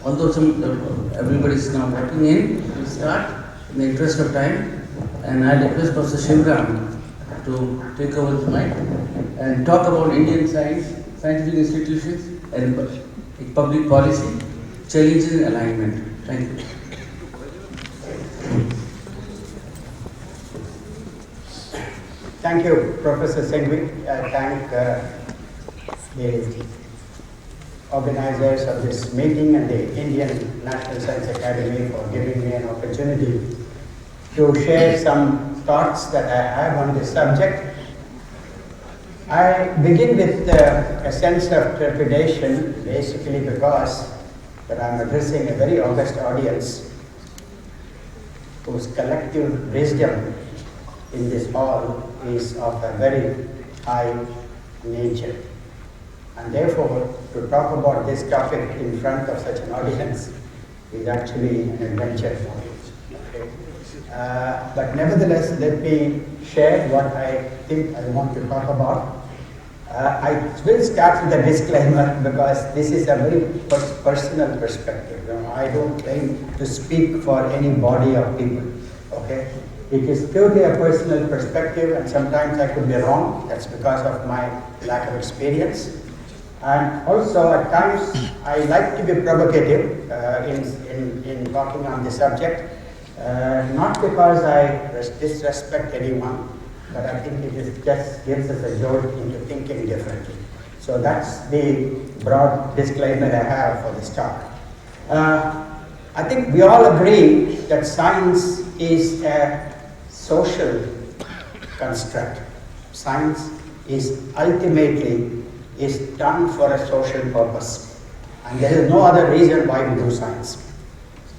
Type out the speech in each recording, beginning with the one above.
although everybody is now walking in, we'll start in the interest of time. And I request Professor Sivaram to take over the mic and talk about Indian science, scientific institutions, and public policy, challenges and alignment. Thank you. Thank you, Professor Sengvi. I thank the organizers of this meeting and the Indian National Science Academy for giving me an opportunity to share some thoughts that I have on this subject. I begin with a sense of trepidation, basically because that I'm addressing a very august audience whose collective wisdom in this hall is of a very high nature. And therefore, to talk about this topic in front of such an audience is actually an adventure for me. Okay? But nevertheless, let me share what I think I want to talk about. I will start with a disclaimer because this is a very personal perspective. You know, I don't claim to speak for any body of people. Okay? It is purely a personal perspective, and sometimes I could be wrong. That's because of my lack of experience. And also, at times, I like to be provocative in talking on the subject, not because I disrespect anyone, but I think it just gives us a jolt into thinking differently. So that's the broad disclaimer I have for this talk. I think we all agree that science is a social construct. Science is ultimately done for a social purpose. And there is no other reason why we do science.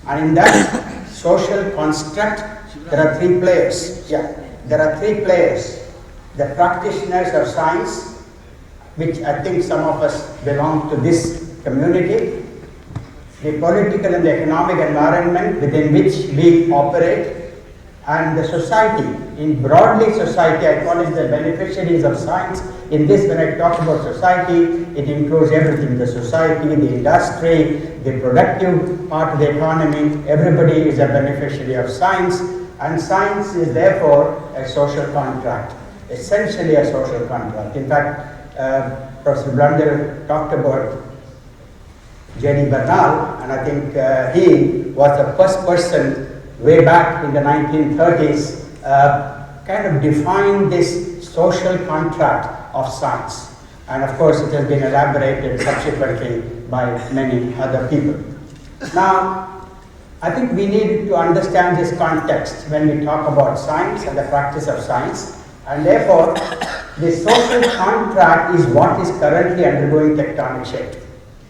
And in that social construct, there are three players. There are three players. The practitioners of science, which I think some of us belong to this community, the political and the economic environment within which we operate, and the society. In broadly society, I call it the beneficiaries of science. In this, when I talk about society, it includes everything: the society, the industry, the productive part of the economy. Everybody is a beneficiary of science, and science is therefore a social contract, essentially a social contract. In fact, Professor Blunder talked about J.D. Bernal, and I think he was the first person way back in the 1930s kind of defined this social contract of science. And of course, it has been elaborated subsequently by many other people. Now, I think we need to understand this context when we talk about science and the practice of science. And therefore, the social contract is what is currently undergoing tectonic shift.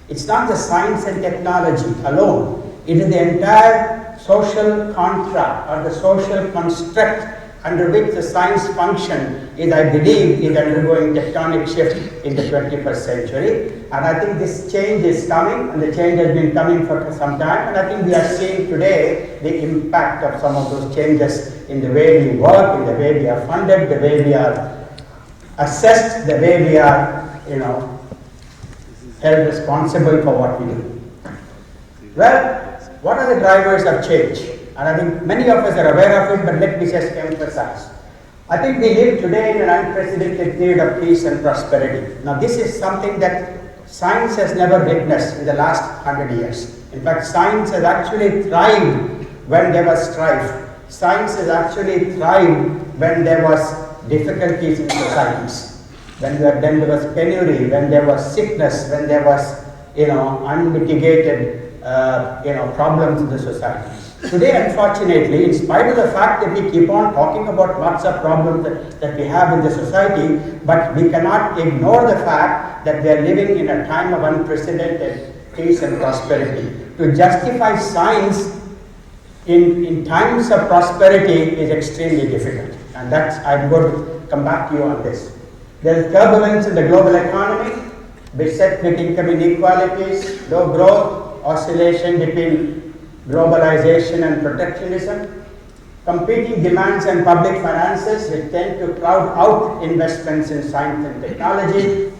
It's not the science and technology alone. It is the entire social contract or the social construct under which the science function is, I believe, is undergoing tectonic shift in the 21st century. And I think this change is coming, and the change has been coming for some time. And I think we are seeing today the impact of some of those changes in the way we work, in the way we are funded, the way we are assessed, the way we are, held responsible for what we do. Well, what are the drivers of change? And I think many of us are aware of it, but let me just emphasize. I think we live today in an unprecedented period of peace and prosperity. Now, this is something that science has never witnessed in the last 100 years. In fact, science has actually thrived when there was strife. Science has actually thrived when there was difficulties in societies. When there was penury, when there was sickness, when there was, unmitigated problems in the society. Today, unfortunately, in spite of the fact that we keep on talking about lots of problems that we have in the society, but we cannot ignore the fact that we are living in a time of unprecedented peace and prosperity. To justify science in times of prosperity is extremely difficult, and I'm going to come back to you on this. There is turbulence in the global economy, beset with income inequalities, low growth, oscillation between globalization and protectionism, competing demands and public finances which tend to crowd out investments in science and technology,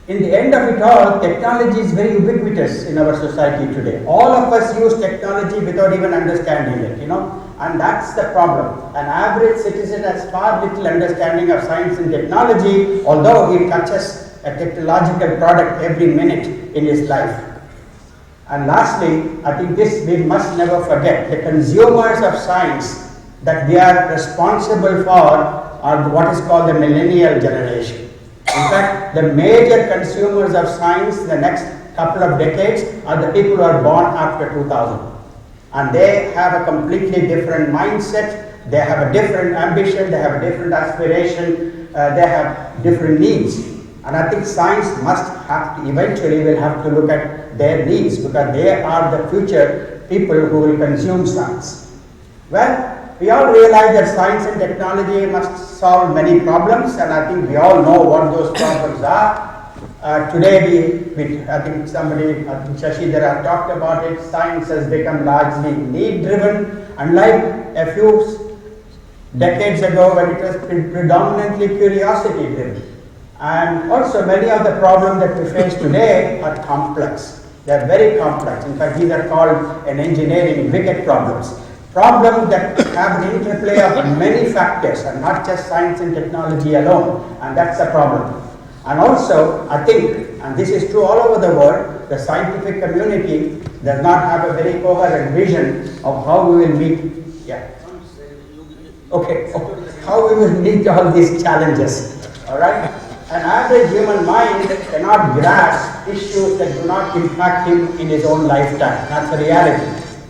in the end of it all, technology is very ubiquitous in our society today. All of us use technology without even understanding it, and that's the problem. An average citizen has far little understanding of science and technology, although he touches a technological product every minute in his life. And lastly, I think this we must never forget, the consumers of science that we are responsible for are what is called the millennial generation. In fact, the major consumers of science in the next couple of decades are the people who are born after 2000. And they have a completely different mindset, they have a different ambition, they have a different aspiration, they have different needs. And I think science must have to, eventually will have to look at their needs, because they are the future people who will consume science. Well, we all realize that science and technology must solve many problems, and I think we all know what those problems are. Today, I think Shashidhara talked about it, science has become largely need-driven, unlike a few decades ago when it was predominantly curiosity-driven. And also many of the problems that we face today are complex. They are very complex. In fact, these are called an engineering wicked problems. Problems that have an interplay of many factors and not just science and technology alone, and that's a problem. And also, I think, and this is true all over the world, the scientific community does not have a very coherent vision of how we will meet, how we will meet all these challenges, all right? An average human mind cannot grasp issues that do not impact him in his own lifetime. That's a reality,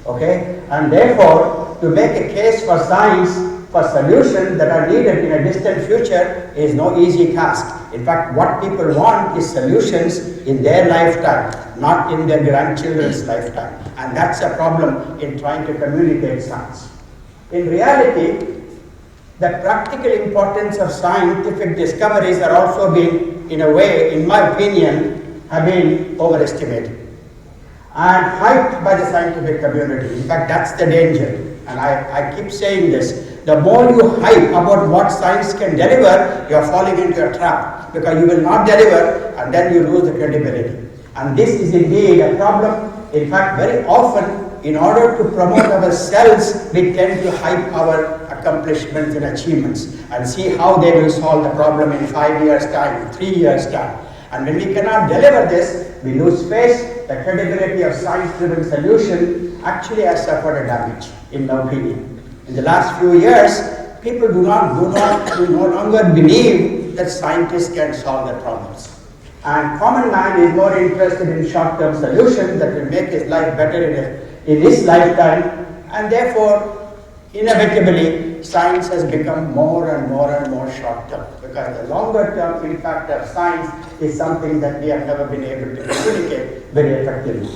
okay? And therefore, to make a case for science, for solutions that are needed in a distant future is no easy task. In fact, what people want is solutions in their lifetime, not in their grandchildren's lifetime. And that's a problem in trying to communicate science. In reality, the practical importance of scientific discoveries are also being, in a way, in my opinion, have been overestimated and hyped by the scientific community. In fact, that's the danger. And I keep saying this. The more you hype about what science can deliver, you are falling into a trap, because you will not deliver and then you lose the credibility. And this is indeed a problem. In fact, very often, in order to promote ourselves, we tend to hype our accomplishments and achievements and see how they will solve the problem in 5 years' time, 3 years' time. And when we cannot deliver this, we lose face. The credibility of science-driven solution actually has suffered a damage, in my opinion. In the last few years, people do no longer believe that scientists can solve their problems. And common man is more interested in short-term solutions that will make his life better in his lifetime, and therefore, inevitably, science has become more and more short-term, because the longer-term impact of science is something that we have never been able to communicate very effectively.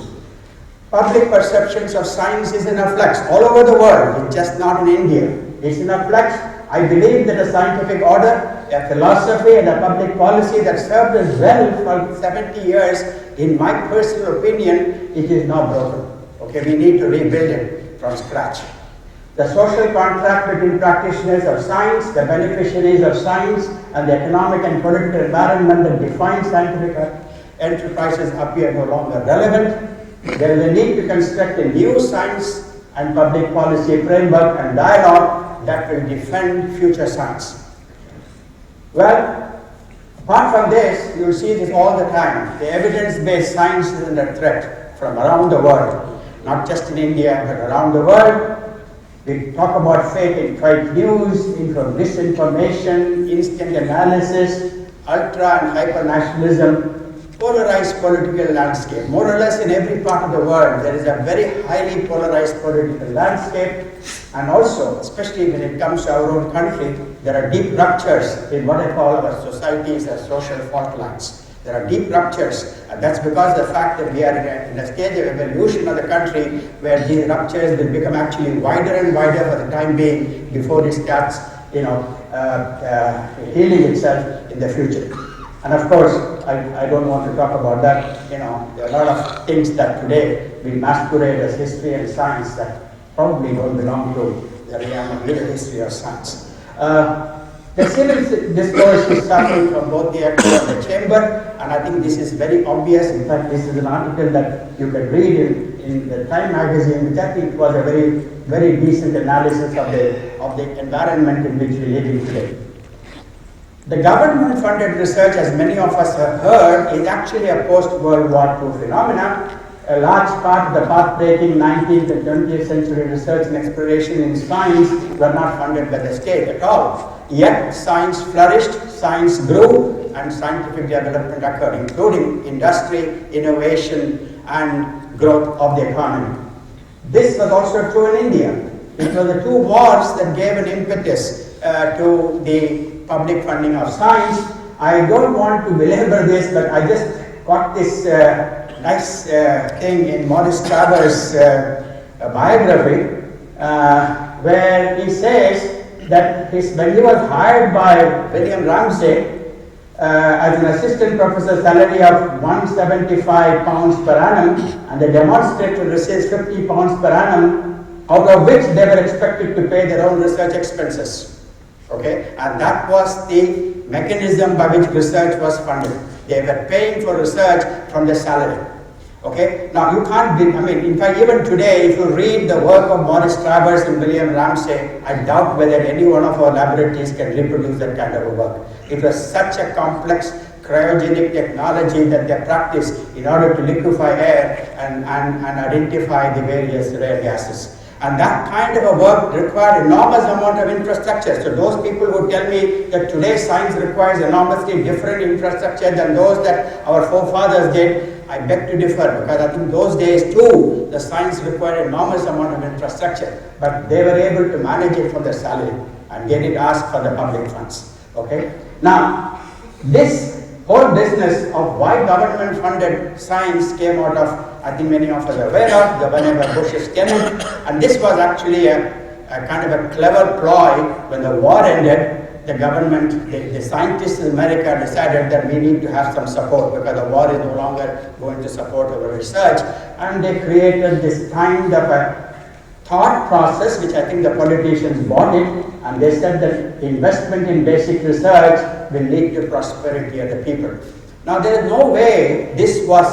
Public perceptions of science is in a flux all over the world. It's just not in India. It's in a flux. I believe that a scientific order, a philosophy, and a public policy that served us well for 70 years, in my personal opinion, it is now broken. Okay, we need to rebuild it from scratch. The social contract between practitioners of science, the beneficiaries of science, and the economic and political environment that defines scientific enterprises appear no longer relevant. There is a need to construct a new science and public policy framework and dialogue that will defend future science. Well, apart from this, you will see this all the time. The evidence-based science is under threat from around the world, not just in India, but around the world. We talk about fake news, misinformation, instant analysis, ultra and hyper-nationalism, polarized political landscape. More or less in every part of the world, there is a very highly polarized political landscape, and also, especially when it comes to our own country, there are deep ruptures in what I call our societies as social fault lines. There are deep ruptures, and that's because of the fact that we are in a stage of evolution of the country where these ruptures will become actually wider and wider for the time being before it starts, healing itself in the future. And of course, I don't want to talk about that. There are a lot of things that today we masquerade as history and science that probably don't belong to the realm of real history or science. The civil discourse is suffering from both the echo and the chamber, and I think this is very obvious. In fact, this is an article that you can read in the Time magazine, which I think was a very, very decent analysis of the environment in which we live in today. The government-funded research, as many of us have heard, is actually a post-World War II phenomenon. A large part of the path-breaking 19th and 20th century research and exploration in science were not funded by the state at all. Yet science flourished, science grew, and scientific development occurred, including industry, innovation, and growth of the economy. This was also true in India. It was the two wars that gave an impetus to the public funding of science. I don't want to belabor this, but I just got this nice thing in Maurice Travers' biography, where he says that when he was hired by William Ramsay as an assistant professor, salary of £175 per annum, and the demonstrator receives £50 per annum, out of which they were expected to pay their own research expenses. Okay, and that was the mechanism by which research was funded. They were paying for research from their salary. Okay, now you can't be, in fact, even today, if you read the work of Maurice Travers and William Ramsay, I doubt whether any one of our laboratories can reproduce that kind of a work. It was such a complex cryogenic technology that they practiced in order to liquefy air and identify the various rare gases. And that kind of a work required enormous amount of infrastructure. So those people who tell me that today science requires enormously different infrastructure than those that our forefathers did, I beg to differ, because I think those days too, the science required enormous amount of infrastructure, but they were able to manage it from their salary, and they did ask for the public funds. Okay. Now, this whole business of why government-funded science came out of, I think many of us are aware of, the whenever Bush's tenant, and this was actually a kind of a clever ploy. When the war ended, the government, the scientists in America decided that we need to have some support because the war is no longer going to support our research, and they created this kind of a thought process, which I think the politicians bought it, and they said that investment in basic research will lead to prosperity of the people. Now there is no way this was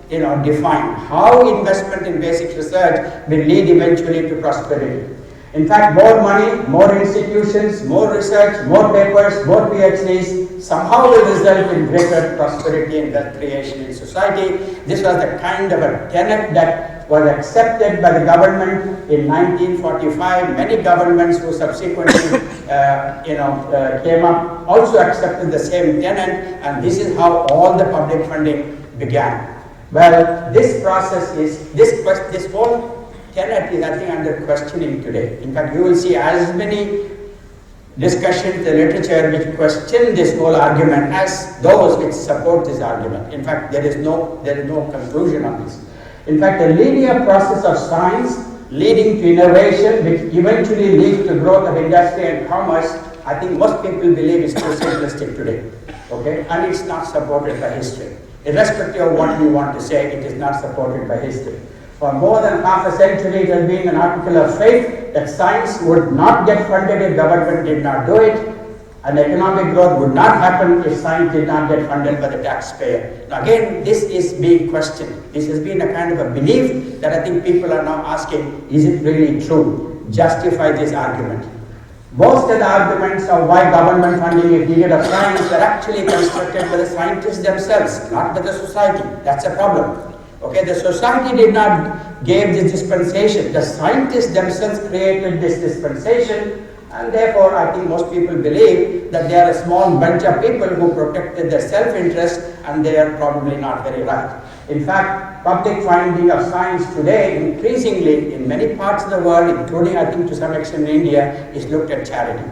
defined, how investment in basic research will lead eventually to prosperity. In fact, more money, more institutions, more research, more papers, more PhDs somehow will result in greater prosperity and wealth creation in society. This was the kind of a tenet that was accepted by the government in 1945. Many governments who subsequently came up also accepted the same tenet, and this is how all the public funding began. Well, this process is, this whole tenet is, I think, under questioning today. In fact, you will see as many discussions in the literature which question this whole argument as those which support this argument. In fact, there is no conclusion on this. In fact, the linear process of science leading to innovation, which eventually leads to growth of industry and commerce, I think most people believe is too simplistic today. Okay, and it's not supported by history. Irrespective of what you want to say, it is not supported by history. For more than half a century, it has been an article of faith that science would not get funded if government did not do it, and economic growth would not happen if science did not get funded by the taxpayer. Now again, this is being questioned. This has been a kind of a belief that I think people are now asking, is it really true? Justify this argument. Most of the arguments of why government funding is needed of science are actually constructed by the scientists themselves, not by the society. That's a problem. Okay, the society did not give this dispensation. The scientists themselves created this dispensation, and therefore I think most people believe that they are a small bunch of people who protected their self-interest, and they are probably not very right. In fact, public funding of science today increasingly in many parts of the world, including I think to some extent in India, is looked at charity.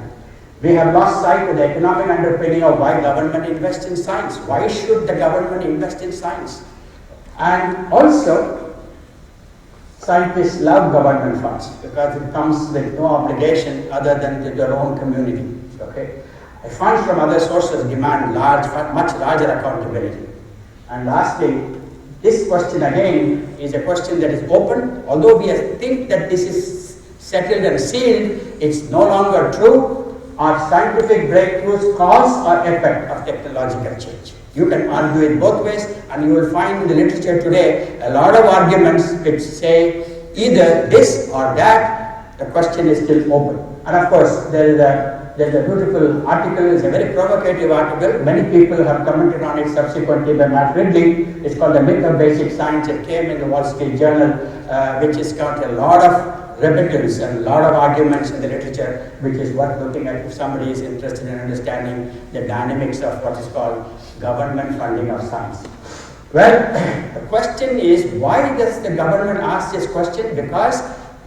We have lost sight of the economic underpinning of why government invests in science. Why should the government invest in science? And also, scientists love government funds because it comes with no obligation other than to their own community. Okay, funds from other sources demand much larger accountability. And lastly, this question again is a question that is open. Although we think that this is settled and sealed, it's no longer true. are scientific breakthroughs cause or effect of technological change? You can argue it both ways, and you will find in the literature today a lot of arguments which say either this or that. The question is still open. And of course, there's a beautiful article, it's a very provocative article. Many people have commented on it subsequently by Matt Ridley. It's called The Myth of Basic Science. It came in the Wall Street Journal, which has got a lot of rebuttals and a lot of arguments in the literature, which is worth looking at if somebody is interested in understanding the dynamics of what is called government funding of science. Well, the question is, why does the government ask this question? Because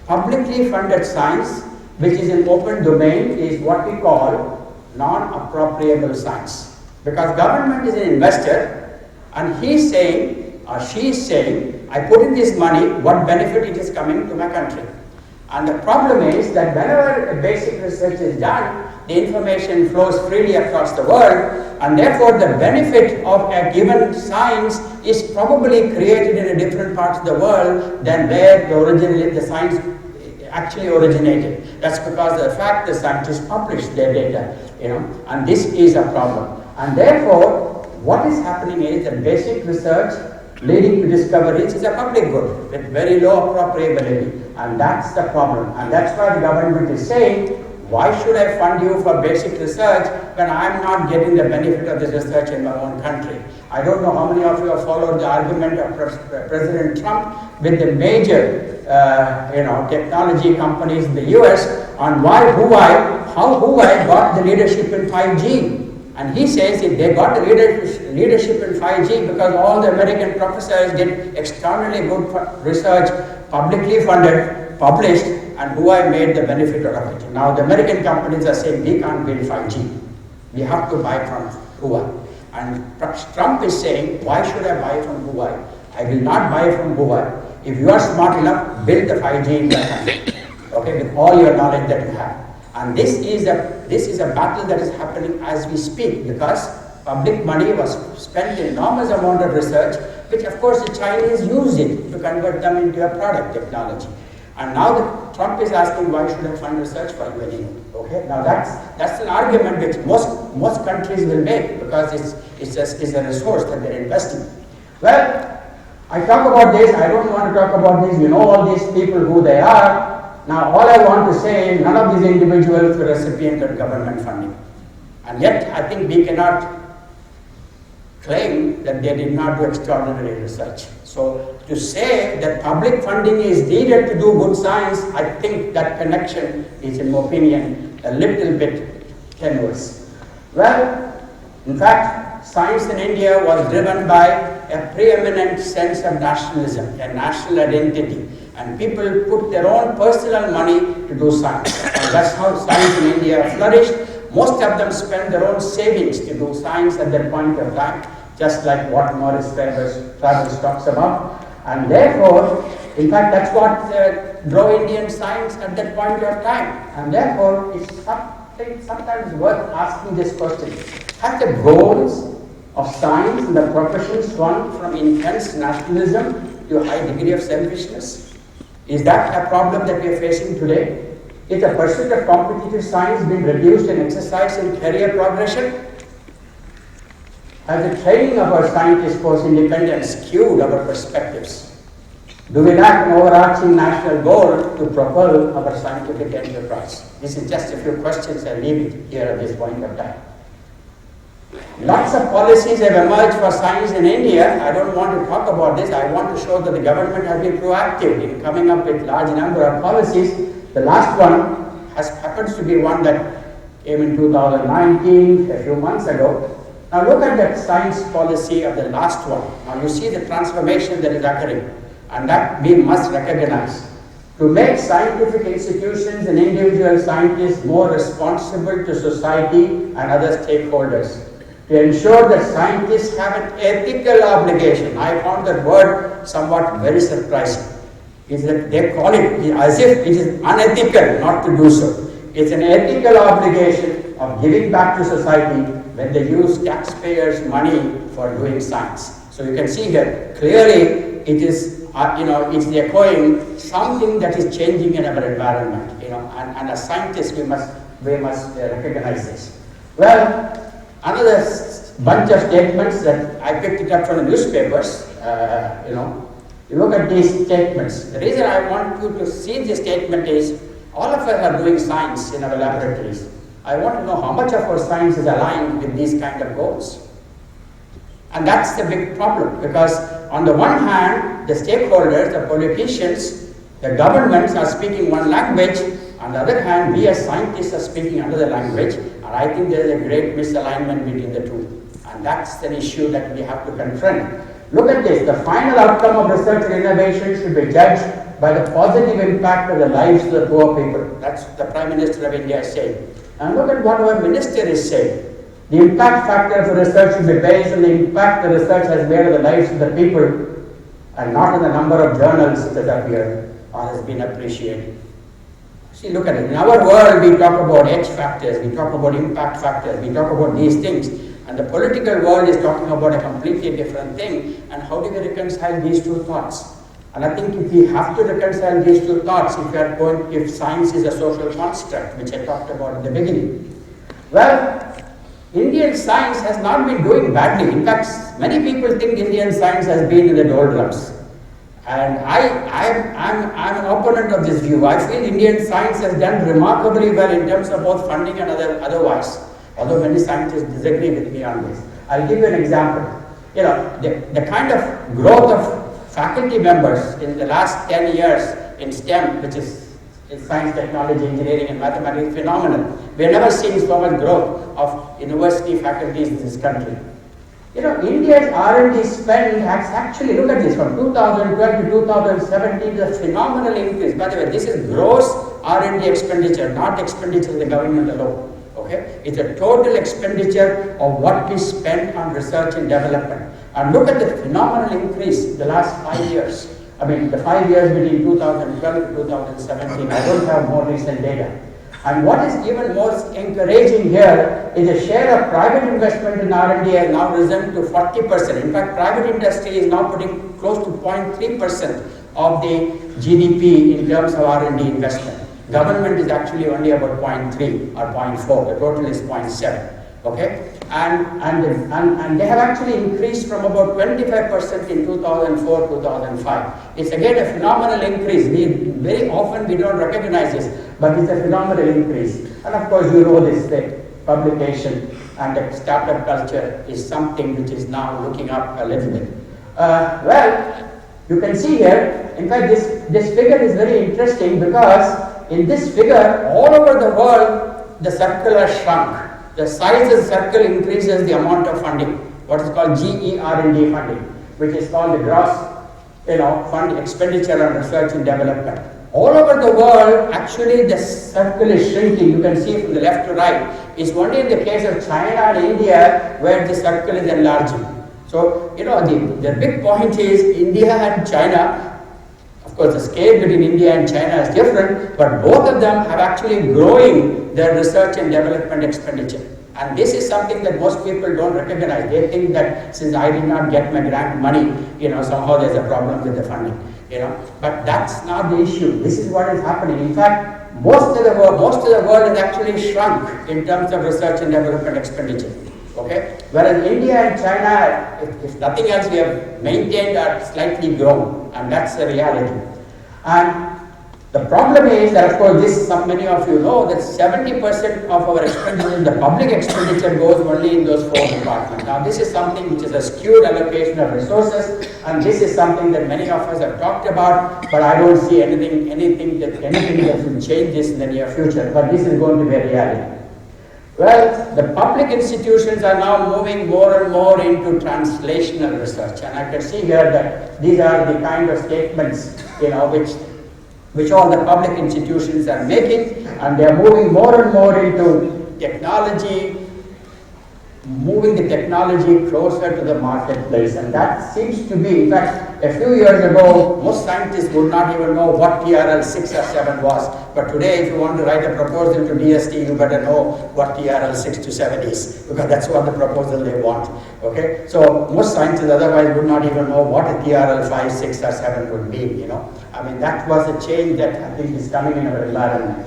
publicly funded science, which is an open domain, is what we call non-appropriable science. Because government is an investor, and he's saying, or she is saying, I put in this money, what benefit it is coming to my country? And the problem is that whenever a basic research is done, the information flows freely across the world, and therefore the benefit of a given science is probably created in a different part of the world than where the science actually originated. That's because of the fact the scientists publish their data, and this is a problem. And therefore, what is happening is that basic research leading to discoveries is a public good with very low appropriability, and that's the problem. And that's why the government is saying, why should I fund you for basic research when I'm not getting the benefit of this research in my own country? I don't know how many of you have followed the argument of President Trump with the major technology companies in the US on how Huawei got the leadership in 5G. And he says they got the leadership in 5G because all the American professors did extraordinarily good research, publicly funded, published, and Huawei made the benefit out of it. Now the American companies are saying we can't build 5G. We have to buy from Huawei. And Trump is saying, why should I buy from Huawei? I will not buy from Huawei. If you are smart enough, build the 5G in your country, okay, with all your knowledge that you have. And this is a battle that is happening as we speak, because public money was spent in enormous amount of research, which of course the Chinese used it to convert them into a product technology. And now Trump is asking, why should I fund research for you anymore? Okay, now that's an argument which most countries will make, because it's a resource that they're investing. Well, I talk about this, I don't want to talk about this, you know all these people who they are. Now all I want to say is none of these individuals were recipient of government funding. And yet I think we cannot claim that they did not do extraordinary research. So to say that public funding is needed to do good science, I think that connection is, in my opinion, a little bit tenuous. Well, in fact, science in India was driven by a preeminent sense of nationalism, a national identity. And people put their own personal money to do science. And that's how science in India flourished. Most of them spend their own savings to do science at that point of time, just like what Morris Travers talks about. And therefore, in fact, that's what drove Indian science at that point of time. And therefore, it's sometimes worth asking this question. Have the goals of science and the professions gone from intense nationalism to a high degree of selfishness? Is that a problem that we are facing today? Is the pursuit of competitive science been reduced in exercise in career progression? Has the training of our scientists post-independence skewed our perspectives? Do we lack an overarching national goal to propel our scientific enterprise? This is just a few questions I leave it here at this point of time. Lots of policies have emerged for science in India. I don't want to talk about this. I want to show that the government has been proactive in coming up with large number of policies. The last one happens to be one that came in 2019, a few months ago. Now look at that science policy of the last one. Now you see the transformation that is occurring, and that we must recognize. To make scientific institutions and individual scientists more responsible to society and other stakeholders. To ensure that scientists have an ethical obligation. I found that word somewhat very surprising. Is that they call it as if it is unethical not to do so. It's an ethical obligation of giving back to society when they use taxpayers' money for doing science. So you can see here, clearly it is, it's echoing something that is changing in our environment, and as scientists we must we must recognize this. Well, another bunch of statements that I picked it up from the newspapers, you look at these statements. The reason I want you to see this statement is all of us are doing science in our laboratories. I want to know how much of our science is aligned with these kind of goals. And that's the big problem, because on the one hand, the stakeholders, the politicians, the governments are speaking one language. On the other hand, we as scientists are speaking another language. And I think there is a great misalignment between the two. And that's an issue that we have to confront. Look at this. The final outcome of research and innovation should be judged by the positive impact of the lives of the poor people. That's the Prime Minister of India is saying. And look at what our minister is saying. The impact factor for research should be based on the impact the research has made on the lives of the people and not on the number of journals that appear or has been appreciated. See, look at it. In our world, we talk about edge factors, we talk about impact factors, we talk about these things. And the political world is talking about a completely different thing. And how do we reconcile these two thoughts? And I think if we have to reconcile these two thoughts, if science is a social construct, which I talked about in the beginning. Well, Indian science has not been doing badly. In fact, many people think Indian science has been in the doldrums. And I'm an opponent of this view. I feel Indian science has done remarkably well in terms of both funding and otherwise. Although many scientists disagree with me on this. I'll give you an example. The kind of growth of faculty members in the last 10 years in STEM, which is science, technology, engineering, and mathematics, phenomenal. We have never seen so much growth of university faculties in this country. India's R&D spend has actually, look at this, from 2012 to 2017, the phenomenal increase. By the way, this is gross R&D expenditure, not expenditure of the government alone. Okay? It's a total expenditure of what we spend on research and development. And look at the phenomenal increase in the last 5 years. I mean, the 5 years between 2012 to 2017, I don't have more recent data. And what is even most encouraging here is the share of private investment in R&D has now risen to 40%. In fact, private industry is now putting close to 0.3% of the GDP in terms of R&D investment. Government is actually only about 0.3 or 0.4. The total is 0.7. Okay, and they have actually increased from about 25% in 2004-2005. It's again a phenomenal increase. Very often we don't recognize this, but it's a phenomenal increase. And of course, you know this, that publication and the startup culture is something which is now looking up a little bit. Well, you can see here. In fact, this figure is very interesting because in this figure, all over the world, the circle has shrunk. The size of the circle increases the amount of funding, what is called GER&D funding, which is called the gross, fund expenditure on research and development. All over the world, actually the circle is shrinking. You can see from the left to right. It's only in the case of China and India where the circle is enlarging. So, the big point is India and China. Of course, the scale between India and China is different, but both of them have actually growing their research and development expenditure. And this is something that most people don't recognize. They think that since I did not get my grant money, somehow there's a problem with the funding. But that's not the issue. This is what is happening. In fact, most of the world has actually shrunk in terms of research and development expenditure. Okay? Whereas India and China, if nothing else, we have maintained or slightly grown, and that's the reality. And the problem is that, of course, many of you know that 70% of our expenditure, the public expenditure, goes only in those 4 departments. Now, this is something which is a skewed allocation of resources, and this is something that many of us have talked about, but I don't see anything that will change this in the near future. But this is going to be a reality. Well, the public institutions are now moving more and more into translational research, and I can see here that these are the kind of statements, which all the public institutions are making, and they are moving more and more into technology, moving the technology closer to the marketplace, and that seems to be, in fact, a few years ago, most scientists would not even know what TRL 6 or 7 was, but today if you want to write a proposal to DST, you better know what TRL 6 to 7 is, because that's what the proposal they want, okay? So most scientists otherwise would not even know what a TRL 5, 6 or 7 would mean, I mean, that was a change that I think is coming in our environment.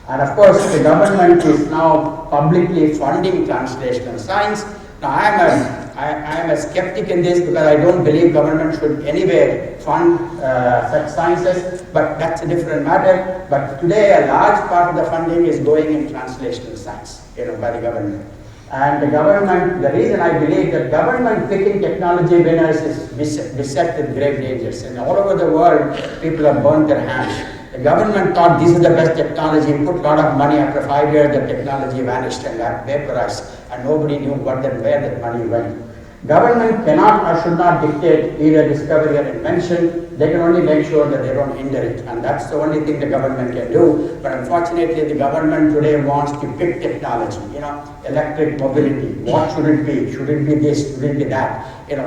And of course, the government is now publicly funding translational science. Now, I am a skeptic in this because I don't believe government should anywhere fund such sciences, but that's a different matter. But today, a large part of the funding is going in translational science, by the government. And the government, the reason I believe that government picking technology winners is beset with grave dangers. And all over the world, people have burnt their hands. The government thought this is the best technology, put a lot of money. After 5 years, the technology vanished and vaporized, and nobody knew where that money went. Government cannot or should not dictate either discovery or invention. They can only make sure that they don't hinder it, and that's the only thing the government can do. But unfortunately, the government today wants to pick technology, electric mobility. What should it be? Should it be this? Should it be that?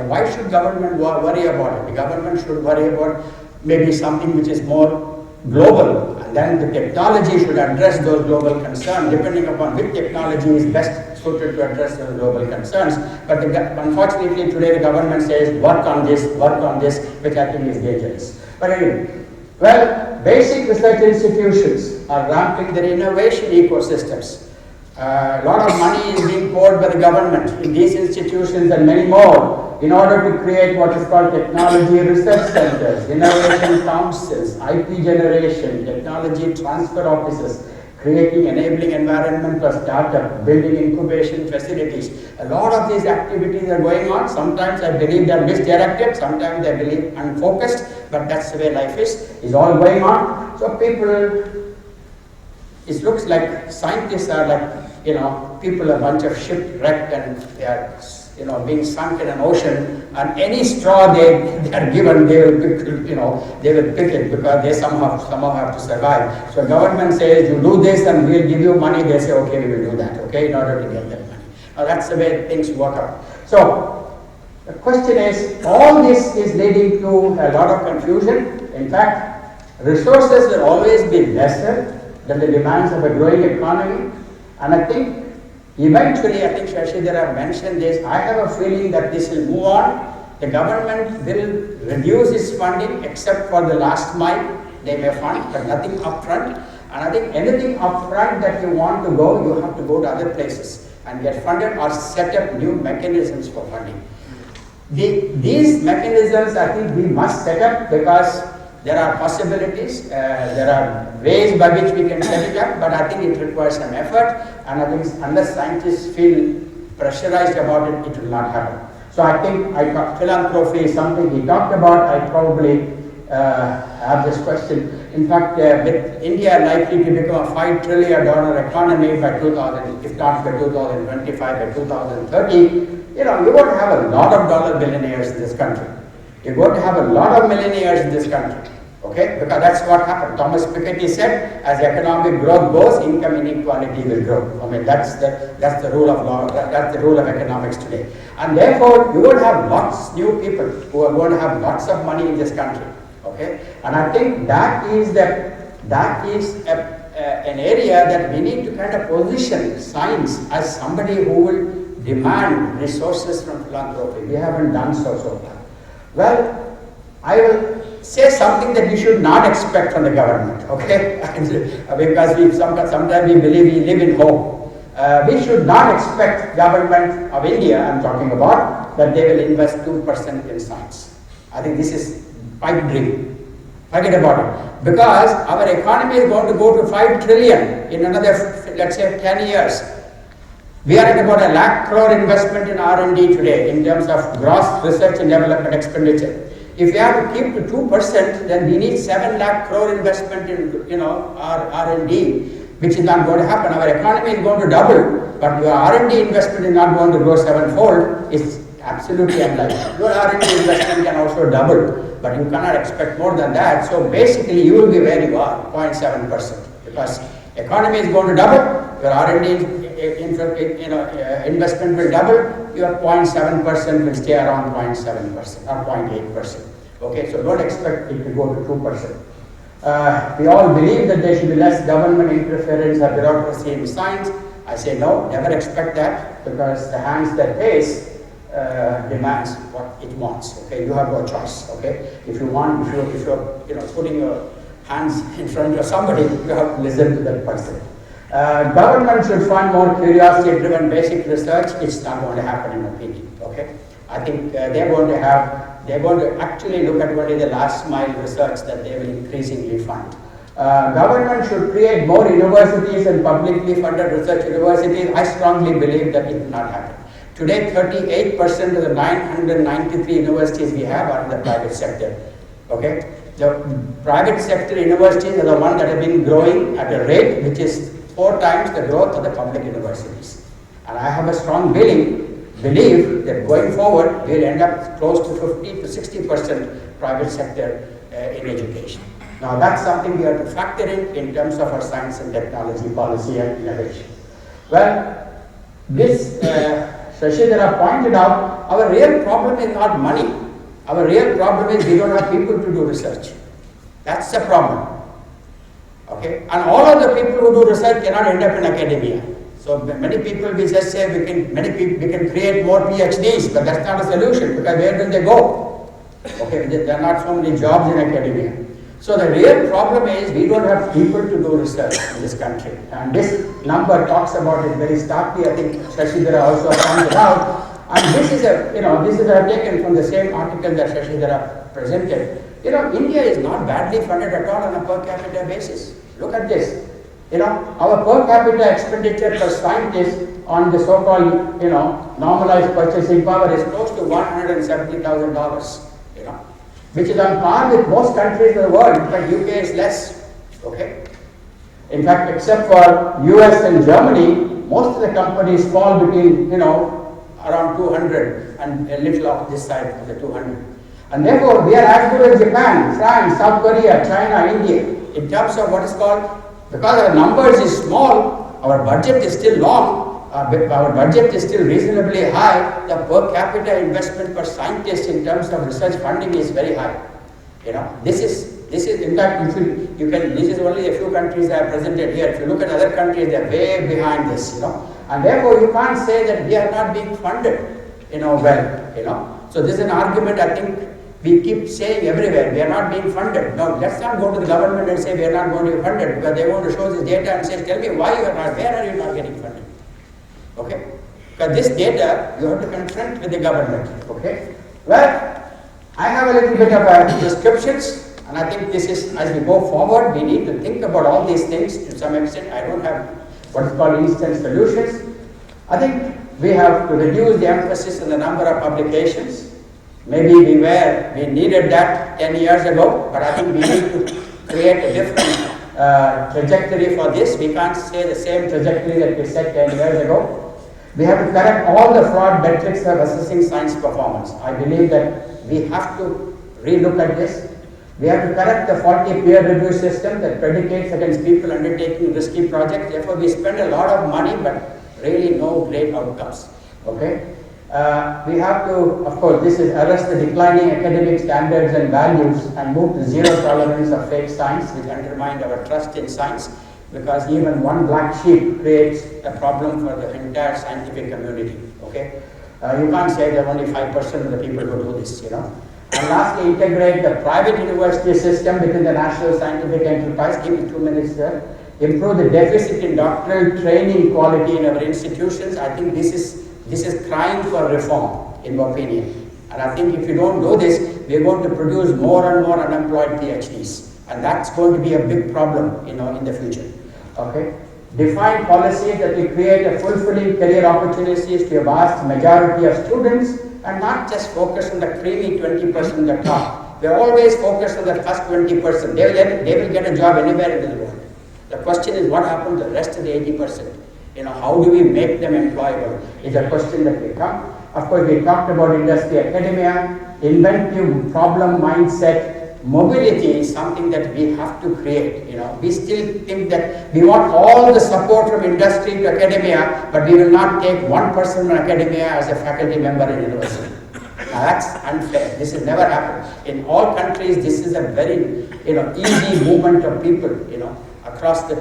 Why should government worry about it? The government should worry about maybe something which is more global, and then the technology should address those global concerns, depending upon which technology is best suited to address those global concerns. But unfortunately, today the government says, work on this, which I think is dangerous. But anyway, well, basic research institutions are ramping their innovation ecosystems. A lot of money is being poured by the government in these institutions and many more in order to create what is called technology research centers, innovation councils, IP generation, technology transfer offices, creating enabling environment for startup, building incubation facilities. A lot of these activities are going on. Sometimes I believe they are misdirected, sometimes I believe unfocused, but that's the way life is. It's all going on. So people, it looks like scientists are like, people, a bunch of shipwrecked, and they are being sunk in an ocean, and any straw they are given, they will pick it because they somehow have to survive. So government says, you do this and we'll give you money. They say, okay, we will do that, in order to get that money. Now that's the way things work out. So the question is, all this is leading to a lot of confusion. In fact, resources will always be lesser than the demands of a growing economy. And I think eventually, I think Shashidhara mentioned this, I have a feeling that this will move on. The government will reduce its funding except for the last mile. They may fund, but nothing upfront. And I think anything upfront that you want to go, you have to go to other places and get funded or set up new mechanisms for funding. These mechanisms, I think we must set up because there are possibilities, there are ways by which we can set it up, but I think it requires some effort, and I think unless scientists feel pressurized about it, it will not happen. So I think philanthropy is something he talked about. I probably have this question. In fact, with India likely to become a $5 trillion economy by 2000, if not by 2025, by 2030, you're going to have a lot of dollar billionaires in this country. You're going to have a lot of millionaires in this country, because that's what happened. Thomas Piketty said, as economic growth goes, income inequality will grow. I mean, that's the rule of law, that's the rule of economics today. And therefore, you will have lots of new people who are going to have lots of money in this country, And I think that is an area that we need to kind of position science as somebody who will demand resources from philanthropy. We haven't done so far. Well, I will say something that we should not expect from the government, because sometimes we believe we live in hope. We should not expect government of India, I'm talking about, that they will invest 2% in science. I think this is pipe dream. Forget about it. Because our economy is going to go to 5 trillion in another, let's say, 10 years. We are at about 1 lakh crore investment in R&D today in terms of gross research and development expenditure. If we have to keep to 2%, then we need 7 lakh crore investment in our R&D, which is not going to happen. Our economy is going to double, but your R&D investment is not going to grow 7-fold. It's absolutely unlikely. Your R&D investment can also double, but you cannot expect more than that. So basically, you will be where you are, 0.7%, because economy is going to double, your R&D investment will double, your 0.7% will stay around 0.7% or 0.8%. So don't expect it to go to 2%. We all believe that there should be less government interference or bureaucracy in science. I say no, never expect that, because the hands that pays demands what it wants. You have no choice. If you're putting your hands in front of somebody, you have to listen to that person. Government should fund more curiosity-driven basic research. It's not going to happen in my opinion. Okay, I think they're going to actually look at only the last mile research that they will increasingly fund. Government should create more universities and publicly funded research universities. I strongly believe that it will not happen. Today, 38% of the 993 universities we have are in the private sector. Okay, the private sector universities are the ones that have been growing at a rate which is 4 times the growth of the public universities. And I have a strong belief that going forward, we'll end up close to 50 to 60% private sector in education. Now that's something we have to factor in terms of our science and technology policy and innovation. Well, this Shashidhara pointed out, our real problem is not money. Our real problem is we don't have people to do research. That's the problem. Okay, and all of the people who do research cannot end up in academia. So many people will just say we can create more PhDs, but that's not a solution because where will they go? Okay, there are not so many jobs in academia. So the real problem is we don't have people to do research in this country. And this number talks about it very starkly. I think Shashidhara also pointed out. And this is taken from the same article that Shashidhara presented. India is not badly funded at all on a per capita basis. Look at this. Our per capita expenditure per scientist on the so-called, normalized purchasing power is close to $170,000. Which is on par with most countries in the world. In fact, UK is less. Okay. In fact, except for US and Germany, most of the companies fall between, around 200 and a little off this side of the 200. And therefore, we are as good as Japan, France, South Korea, China, India. In terms of what is called, because our numbers is small, our budget is still long, our budget is still reasonably high, the per capita investment per scientist in terms of research funding is very high. This is in fact, this is only a few countries I have presented here. If you look at other countries, they are way behind this, and therefore you can't say that we are not being funded, well, So this is an argument I think we keep saying everywhere, we are not being funded. No, let's not go to the government and say we are not going to be funded, because they want to show this data and say, tell me why you are not, where are you not getting funded? Okay? Because this data you have to confront with the government. Okay? Well, I have a little bit of descriptions, and I think this is, as we go forward, we need to think about all these things to some extent. I don't have what is called instant solutions. I think we have to reduce the emphasis on the number of publications. Maybe we needed that 10 years ago, but I think we need to create a different trajectory for this. We can't say the same trajectory that we set 10 years ago. We have to correct all the flawed metrics of assessing science performance. I believe that we have to relook at this. We have to correct the faulty peer review system that predicates against people undertaking risky projects. Therefore, we spend a lot of money, but really no great outcomes. Okay? We have to, of course, arrest the declining academic standards and values and move to zero tolerance of fake science, which undermine our trust in science, because even one black sheep creates a problem for the entire scientific community. Okay, you can't say that only 5% of the people who do this, And lastly, integrate the private university system within the national scientific enterprise. Give me 2 minutes there. Improve the deficit in doctoral training quality in our institutions. I think this is crying for reform, in my opinion. And I think if you don't do this, we are going to produce more and more unemployed PhDs. And that's going to be a big problem, in the future. Okay? Define policies that will create a fulfilling career opportunities to a vast majority of students, and not just focus on the creamy 20% at the top. We are always focused on the first 20%. They will get a job anywhere in the world. The question is what happens to the rest of the 80%? How do we make them employable is a question that will come. Of course, we talked about industry academia, inventive problem mindset. Mobility is something that we have to create. We still think that we want all the support from industry to academia, but we will not take one person from academia as a faculty member in university. Now that's unfair. This has never happened. In all countries, this is a very easy movement of people across the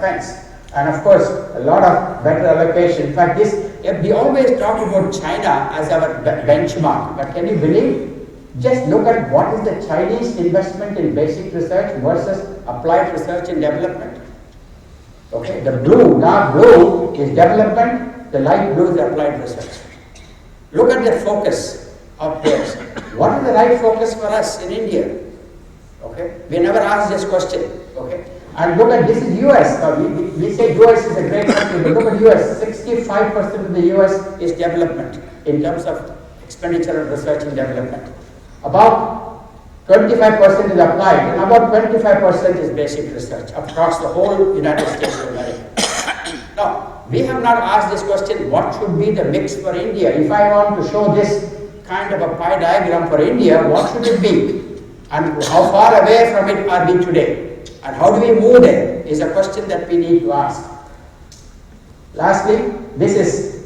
fence. And of course, a lot of better allocation. In fact, we always talk about China as our benchmark, but can you believe Just look at what is the Chinese investment in basic research versus applied research and development. Okay, the blue, dark blue is development, the light blue is applied research. Look at the focus of theirs. What is the right focus for us in India? Okay, we never ask this question. Okay, and look at, this is US. We say US is a great country, but look at US. 65% of the US is development in terms of expenditure on research and development. About 25% is applied, and about 25% is basic research across the whole United States of America. Now, we have not asked this question, what should be the mix for India? If I want to show this kind of a pie diagram for India, what should it be? And how far away from it are we today? And how do we move there is a question that we need to ask. Lastly, this is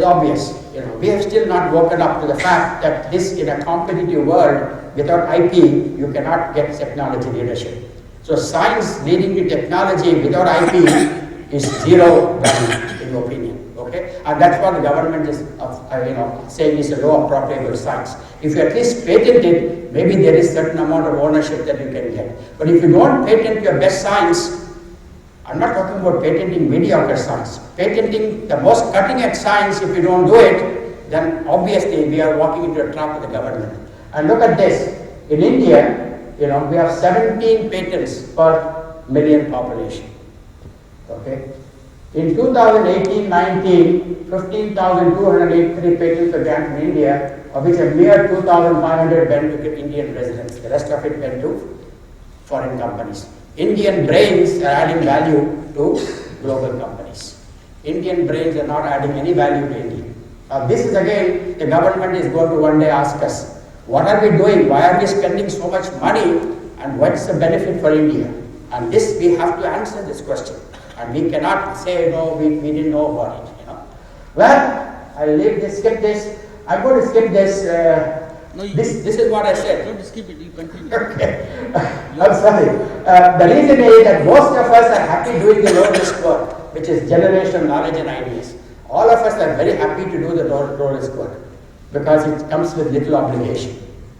obvious. We have still not woken up to the fact that this, in a competitive world, without IP, you cannot get technology leadership. So science leading to technology without IP is zero value, in your opinion. Okay, and that's what the government is, saying is a low appropriable science. If you at least patent it, maybe there is certain amount of ownership that you can get. But if you don't patent your best science, I'm not talking about patenting mediocre science. Patenting the most cutting-edge science, if you don't do it, then obviously we are walking into a trap of the government. And look at this. In India, we have 17 patents per million population. Okay. In 2018-19, 15,283 patents were granted in India, of which a mere 2,500 went to Indian residents. The rest of it went to foreign companies. Indian brains are adding value to global companies. Indian brains are not adding any value to India. This is again, the government is going to one day ask us, what are we doing? Why are we spending so much money? And what's the benefit for India? And this, we have to answer this question. And we cannot say, no, we didn't know about it. Well, I'll leave this, skip this. I'm going to skip this. This is what I said. Don't skip it, you continue. Okay. I'm sorry. The reason is that most of us are happy doing the low-risk work, which is generation of knowledge and ideas. All of us are very happy to do the low-risk work because it comes with little obligation.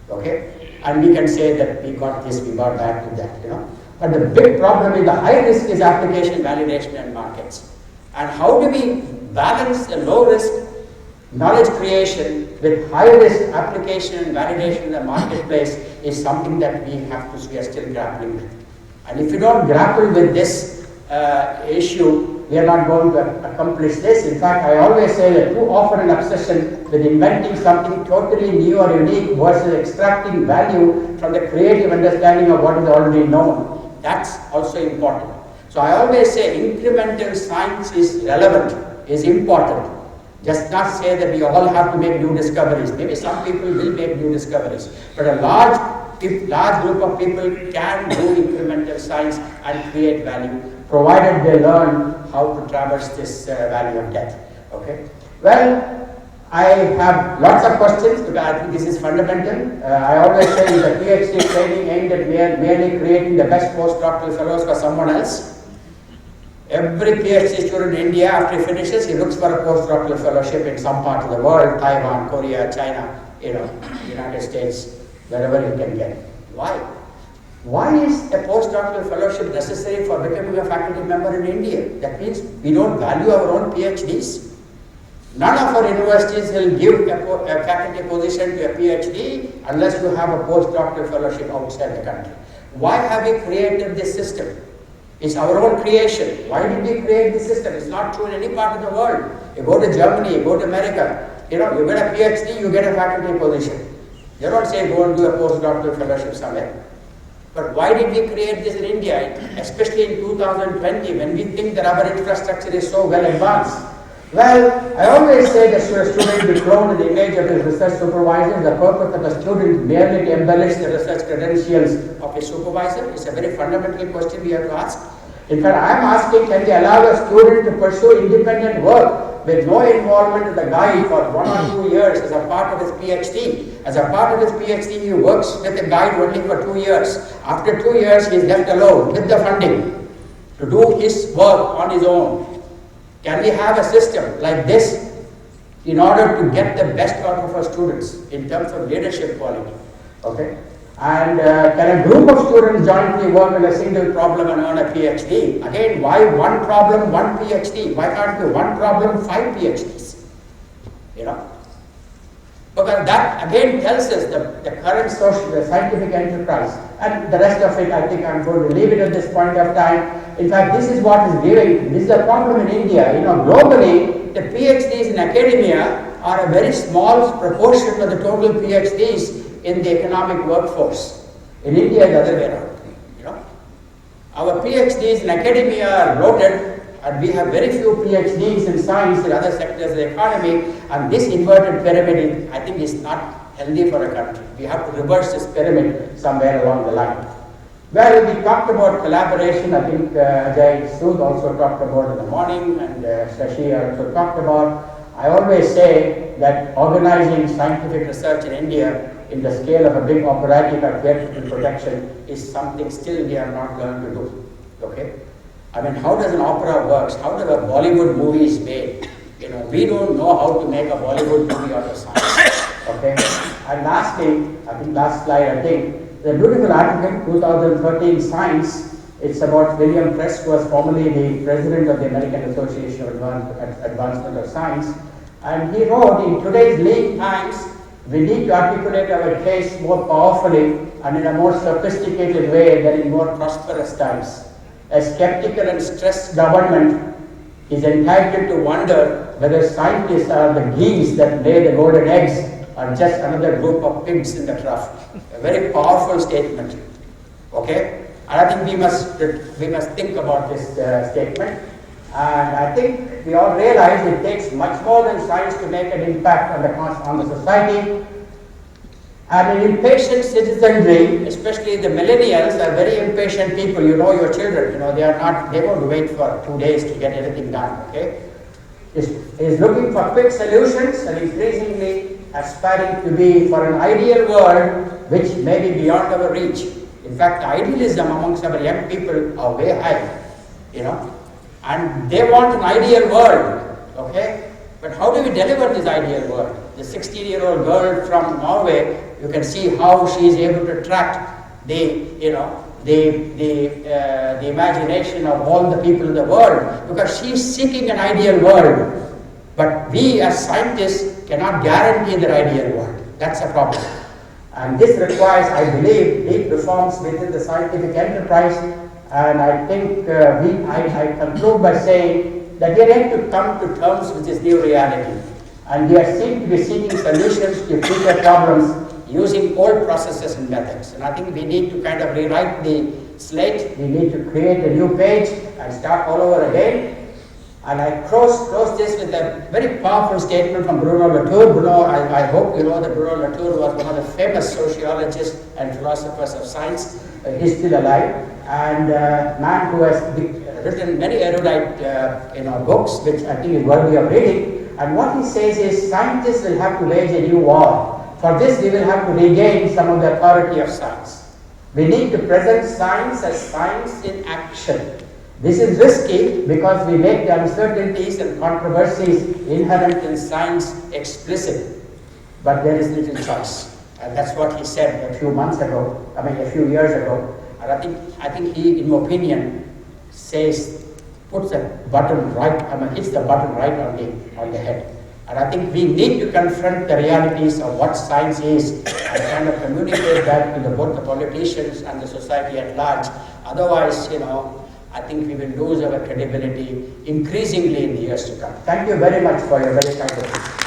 Okay? And we can say that we got this, we got that, and that, But the big problem in the high risk is application, validation, and markets. And how do we balance the low-risk knowledge creation with high-risk application and validation in the marketplace is something that we are still grappling with. And if you don't grapple with this issue, we are not going to accomplish this. In fact, I always say that too often an obsession with inventing something totally new or unique versus extracting value from the creative understanding of what is already known. That's also important. So I always say incremental science is relevant, is important. Just not say that we all have to make new discoveries. Maybe some people will make new discoveries. But a large group of people can do incremental science and create value, provided they learn how to traverse this valley of death. Okay? Well, I have lots of questions because I think this is fundamental. I always say the PhD training aimed at merely creating the best postdoctoral fellows for someone else. Every PhD student in India, after he finishes, he looks for a postdoctoral fellowship in some part of the world, Taiwan, Korea, China, United States, wherever he can get. Why? Why is a postdoctoral fellowship necessary for becoming a faculty member in India? That means we don't value our own PhDs. None of our universities will give a faculty position to a PhD unless you have a postdoctoral fellowship outside the country. Why have we created this system? It's our own creation. Why did we create this system? It's not true in any part of the world. You go to Germany, you go to America, you get a PhD, you get a faculty position. They don't say go and do a postdoctoral fellowship somewhere. But why did we create this in India, especially in 2020, when we think that our infrastructure is so well advanced? Well, I always say that should a student be cloned in the image of his research supervisor, the purpose of the student merely to embellish the research credentials of his supervisor? It's a very fundamental question we have to ask. In fact, I am asking, can they allow a student to pursue independent work with no involvement of the guide for 1 or 2 years as a part of his PhD? As a part of his PhD, he works with the guide only for 2 years. After 2 years, he is left alone with the funding to do his work on his own. Can we have a system like this? in order to get the best out of our students in terms of leadership quality. Okay? And can a group of students jointly work on a single problem and earn a PhD? Again, why one problem, one PhD? Why can't be one problem, 5 PhDs? You know? Because that again tells us the current social, the scientific enterprise, and the rest of it, I think I'm going to leave it at this point of time. In fact, this is what is giving, this is a problem in India. You know, globally, the PhDs in academia are a very small proportion of the total PhDs in the economic workforce. In India, the other way around. You know, our PhDs in academia are loaded, and we have very few PhDs in science in other sectors of the economy, and this inverted pyramid, I think, is not healthy for a country. We have to reverse this pyramid somewhere along the line. Well, we talked about collaboration. I think Ajay Sood also talked about in the morning, and Shashi also talked about. I always say that organizing scientific research in India in the scale of a big operatic or theatrical production is something still we are not going to do. Okay? I mean, how does an opera works? How do a Bollywood movie is made? You know, we don't know how to make a Bollywood movie out of science. Okay? And lastly, I think last slide, I think, the beautiful article, 2013 Science, it's about William Press, who was formerly the president of the American Association of Advancement of Science. And he wrote, in today's lean times, we need to articulate our case more powerfully and in a more sophisticated way than in more prosperous times. A skeptical and stressed government is entitled to wonder whether scientists are the geese that lay the golden eggs or just another group of pigs in the trough. A very powerful statement. Okay? And I think we must think about this statement. And I think we all realize it takes much more than science to make an impact on the society. And an impatient citizenry, especially the millennials, are very impatient people. You know your children, you know, they won't wait for 2 days to get anything done, okay? Is looking for quick solutions and increasingly aspiring to be for an ideal world which may be beyond our reach. In fact, idealism amongst our young people are way high, you know, and they want an ideal world, okay? But how do we deliver this ideal world? The 16-year-old girl from Norway, you can see how she is able to attract the imagination of all the people in the world, because she is seeking an ideal world. But we as scientists cannot guarantee the ideal world. That's a problem. And this requires, I believe, deep reforms within the scientific enterprise. And I think I conclude by saying that we need to come to terms with this new reality. And we are seeking solutions to future problems using old processes and methods. And I think we need to kind of rewrite the slate. We need to create a new page and start all over again. And I close this with a very powerful statement from Bruno Latour. Bruno, I hope you know that Bruno Latour was one of the famous sociologists and philosophers of science. He's still alive. And a man who has written many erudite books, which I think is worthy of reading. And what he says is, scientists will have to wage a new war. For this, we will have to regain some of the authority of science. We need to present science as science in action. This is risky because we make the uncertainties and controversies inherent in science explicit. But there is little choice. And that's what he said a few years ago. And I think he, in my opinion, puts the button right, hits the button right on the head. And I think we need to confront the realities of what science is and kind of communicate that to both the politicians and the society at large. Otherwise, I think we will lose our credibility increasingly in the years to come. Thank you very much for your very kind attention.